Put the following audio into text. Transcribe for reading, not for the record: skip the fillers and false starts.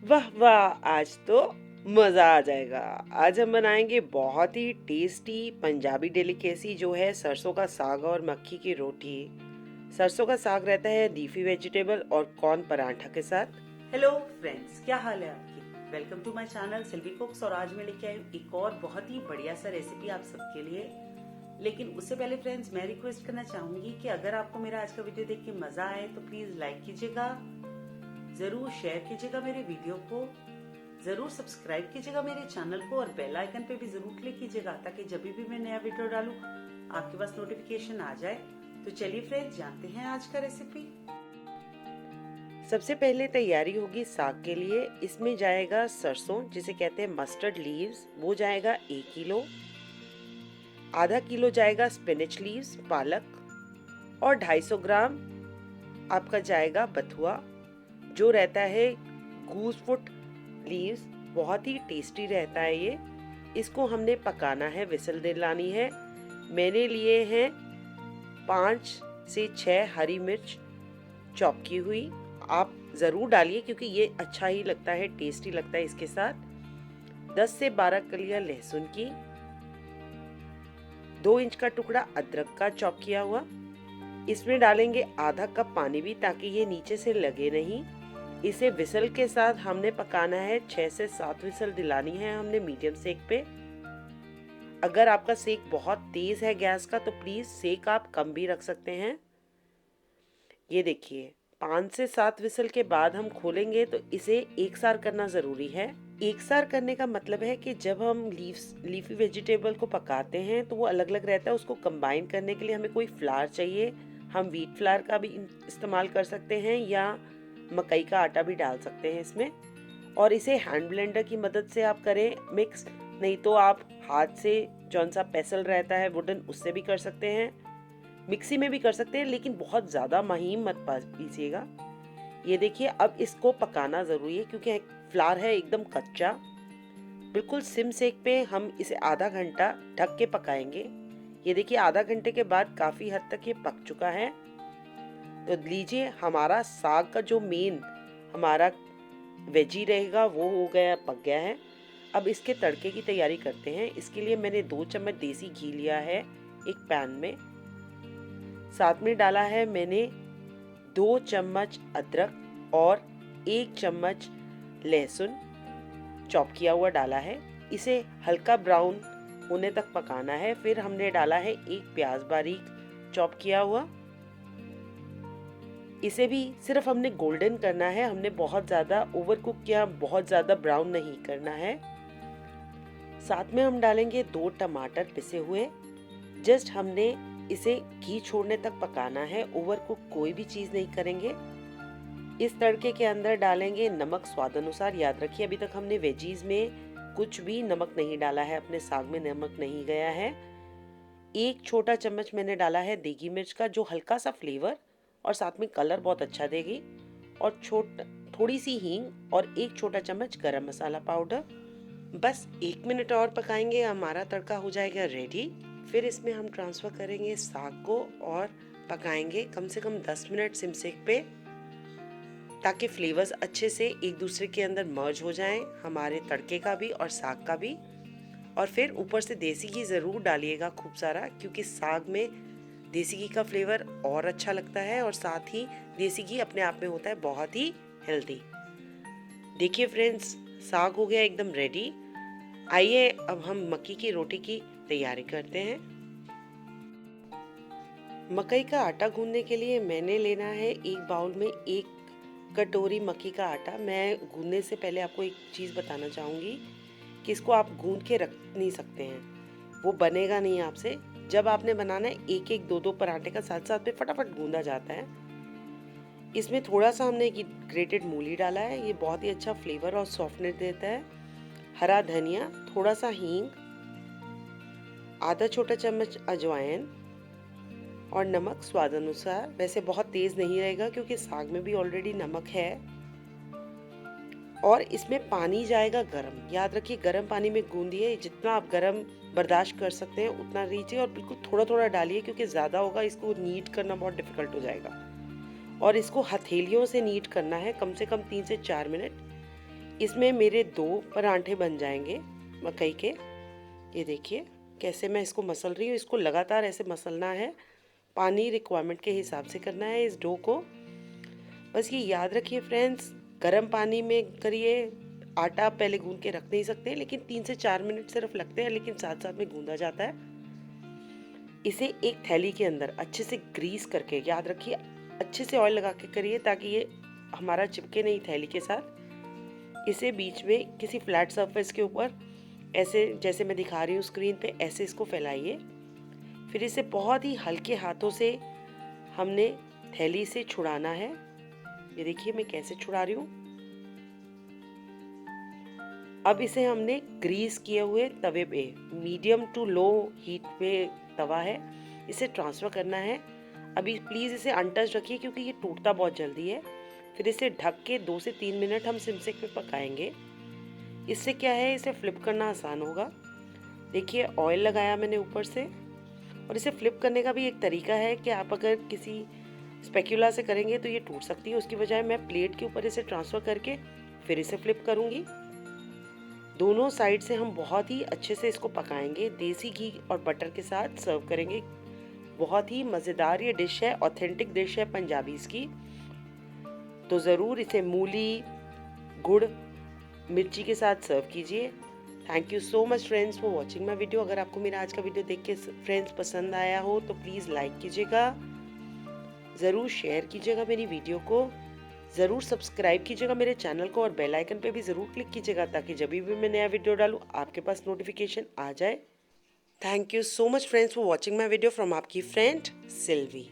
वाह वाह, आज तो मज़ा आ जाएगा। आज हम बनाएंगे बहुत ही टेस्टी पंजाबी डेलिकेसी जो है सरसों का साग और मक्की की रोटी। सरसों का साग रहता है लीफी वेजिटेबल और कॉर्न पराठा के साथ। हेलो फ्रेंड्स, क्या हाल है आपकी। Welcome to my channel Silvi Cooks. और आज मैं लेके आई हूँ एक और बहुत ही बढ़िया सा रेसिपी आप सबके लिए। लेकिन उससे पहले फ्रेंड्स, मैं रिक्वेस्ट करना चाहूंगी कि अगर आपको मेरा आज का वीडियो देख के मजा आए तो प्लीज लाइक कीजिएगा, जरूर शेयर कीजिएगा मेरे वीडियो को, जरूर सब्सक्राइब कीजिएगा मेरे चैनल को और बेल आइकन पे भी जरूर क्लिक कीजिएगा ताकि जब भी मैं नया वीडियो डालूं आपके पास नोटिफिकेशन आ जाए। तो चलिए फ्रेंड्स, जानते हैं आज का रेसिपी। सबसे पहले तैयारी होगी साग के लिए। इसमें जाएगा सरसों जिसे कहते हैं मस्टर्ड लीव्स, वो जाएगा 1 किलो। आधा किलो जाएगा स्पिनच लीव्स पालक, और 250 ग्राम आपका जाएगा बथुआ जो रहता है गूस फुट लीव्स। बहुत ही टेस्टी रहता है ये। इसको हमने पकाना है, विसल दिलानी है। मैंने लिए हैं 5 से 6 हरी मिर्च चॉप की हुई। आप ज़रूर डालिए क्योंकि ये अच्छा ही लगता है, टेस्टी लगता है इसके साथ। 10 से 12 कलियां लहसुन की, 2 इंच का टुकड़ा अदरक का चॉप किया हुआ। इसमें डालेंगे आधा कप पानी भी ताकि ये नीचे से लगे नहीं। इसे विसल के साथ हमने पकाना है, 6 से 7 विसल दिलानी है हमने मीडियम सेक पे। अगर आपका सेक बहुत तेज है गैस का तो प्लीज सेक आप कम भी रख सकते हैं। ये देखिए 5 से 7 विसल के बाद हम खोलेंगे तो इसे एक सार करना जरूरी है। एक सार करने का मतलब है कि जब हम लीफी वेजिटेबल को पकाते हैं तो वो अलग अलग रहता है। उसको कंबाइन करने के लिए हमें कोई फ्लावर चाहिए। हम व्हीट फ्लावर का भी इस्तेमाल कर सकते हैं या मकई का आटा भी डाल सकते हैं इसमें। और इसे हैंड ब्लेंडर की मदद से आप करें मिक्स, नहीं तो आप हाथ से जौन सा पेसल रहता है वुडन, उससे भी कर सकते हैं। मिक्सी में भी कर सकते हैं लेकिन बहुत ज़्यादा महीन मत पीसिएगा। ये देखिए अब इसको पकाना ज़रूरी है क्योंकि फ्लावर है एकदम कच्चा। बिल्कुल सिम सेक पे हम इसे आधा घंटा ढक के पकाएंगे। ये देखिए आधा घंटे के बाद काफ़ी हद तक ये पक चुका है। तो लीजिए हमारा साग का जो मेन हमारा वेजी रहेगा वो हो गया, पक गया है। अब इसके तड़के की तैयारी करते हैं। इसके लिए मैंने 2 चम्मच देसी घी लिया है एक पैन में। साथ में डाला है मैंने 2 चम्मच अदरक और 1 चम्मच लहसुन चॉप किया हुआ डाला है। इसे हल्का ब्राउन होने तक पकाना है। फिर हमने डाला है 1 प्याज बारीक चॉप किया हुआ। इसे भी सिर्फ हमने गोल्डन करना है, हमने बहुत ज़्यादा ओवर कुक या बहुत ज़्यादा ब्राउन नहीं करना है। साथ में हम डालेंगे 2 टमाटर पिसे हुए। जस्ट हमने इसे घी छोड़ने तक पकाना है, ओवर कुक कोई भी चीज़ नहीं करेंगे। इस तड़के के अंदर डालेंगे नमक स्वाद अनुसार। याद रखिए अभी तक हमने वेजीज में कुछ भी नमक नहीं डाला है, अपने साग में नमक नहीं गया है। 1 छोटा चम्मच मैंने डाला है देगी मिर्च का जो हल्का सा फ्लेवर और साथ में कलर बहुत अच्छा देगी। और थोड़ी सी हींग और 1 छोटा चम्मच गरम मसाला पाउडर। बस 1 मिनट और पकाएंगे, हमारा तड़का हो जाएगा रेडी। फिर इसमें हम ट्रांसफ़र करेंगे साग को और पकाएंगे कम से कम 10 मिनट सिम सेक पे ताकि फ्लेवर्स अच्छे से एक दूसरे के अंदर मर्ज हो जाएं, हमारे तड़के का भी और साग का भी। और फिर ऊपर से देसी घी ज़रूर डालिएगा खूब सारा, क्योंकि साग में देसी घी का फ्लेवर और अच्छा लगता है और साथ ही देसी घी अपने आप में होता है बहुत ही हेल्दी। देखिए फ्रेंड्स, साग हो गया एकदम रेडी। आइए अब हम मक्की की रोटी की तैयारी करते हैं। मकई का आटा गूंदने के लिए मैंने लेना है एक बाउल में 1 कटोरी मक्की का आटा। मैं गूंदने से पहले आपको एक चीज़ बताना चाहूँगी कि इसको आप गूंद के रख नहीं सकते हैं, वो बनेगा नहीं आपसे। जब आपने बनाना है एक एक 2-2 पराठे का साथ साथ में फटाफट गूंदा जाता है। इसमें थोड़ा सा हमने ग्रेटेड मूली डाला है, ये बहुत ही अच्छा फ्लेवर और सॉफ्टनेस देता है। हरा धनिया, थोड़ा सा हींग, आधा छोटा चम्मच अजवाइन और नमक स्वाद अनुसार। वैसे बहुत तेज नहीं रहेगा क्योंकि साग में भी ऑलरेडी नमक है। और इसमें पानी जाएगा गरम। याद रखिए गरम पानी में गूंदिए, जितना आप गरम बर्दाश्त कर सकते हैं उतना लीजिए और बिल्कुल थोड़ा थोड़ा डालिए क्योंकि ज़्यादा होगा इसको नीट करना बहुत डिफिकल्ट हो जाएगा। और इसको हथेलियों से नीट करना है कम से कम 3 से 4 मिनट। इसमें मेरे 2 परांठे बन जाएंगे मकई के। ये देखिए कैसे मैं इसको मसल रही हूँ। इसको लगातार ऐसे मसलना है, पानी रिक्वायरमेंट के हिसाब से करना है इस डो को। बस ये याद रखिए फ्रेंड्स, गर्म पानी में करिए। आटा आप पहले गूंद के रख नहीं सकते, लेकिन 3 से 4 मिनट सिर्फ लगते हैं, लेकिन साथ साथ में गूंदा जाता है। इसे एक थैली के अंदर अच्छे से ग्रीस करके, याद रखिए अच्छे से ऑयल लगा के करिए ताकि ये हमारा चिपके नहीं थैली के साथ। इसे बीच में किसी फ्लैट सरफेस के ऊपर ऐसे, जैसे मैं दिखा रही हूँ स्क्रीन पे, ऐसे इसको फैलाइए। फिर इसे बहुत ही हल्के हाथों से हमने थैली से छुड़ाना है। ये देखिए मैं कैसे छुड़ा रही हूँ। अब इसे हमने ग्रीस किए हुए तवे पे, मीडियम टू लो हीट पे तवा है, इसे ट्रांसफ़र करना है। अभी प्लीज़ इसे अनटच रखिए क्योंकि ये टूटता बहुत जल्दी है। फिर इसे ढक के 2 से 3 मिनट हम सिम सेक पे पकाएंगे। इससे क्या है, इसे फ्लिप करना आसान होगा। देखिए ऑयल लगाया मैंने ऊपर से। और इसे फ्लिप करने का भी एक तरीका है कि आप अगर किसी स्पैक्यूला से करेंगे तो ये टूट सकती है, उसकी बजाय मैं प्लेट के ऊपर इसे ट्रांसफ़र करके फिर इसे फ्लिप करूँगी। दोनों साइड से हम बहुत ही अच्छे से इसको पकाएंगे। देसी घी और बटर के साथ सर्व करेंगे। बहुत ही मज़ेदार ये डिश है, ऑथेंटिक डिश है पंजाबीज़ की। तो ज़रूर इसे मूली, गुड़, मिर्ची के साथ सर्व कीजिए। Thank you so much friends for watching my video. अगर आपको मेरा आज का वीडियो देख के फ्रेंड्स पसंद आया हो तो प्लीज़ लाइक कीजिएगा, ज़रूर शेयर कीजिएगा मेरी वीडियो को, ज़रूर सब्सक्राइब कीजिएगा मेरे चैनल को और बेल आइकन पे भी ज़रूर क्लिक कीजिएगा ताकि जब भी मैं नया वीडियो डालूँ आपके पास नोटिफिकेशन आ जाए। Thank you so much friends for watching my video from आपकी फ्रेंड सिल्वी।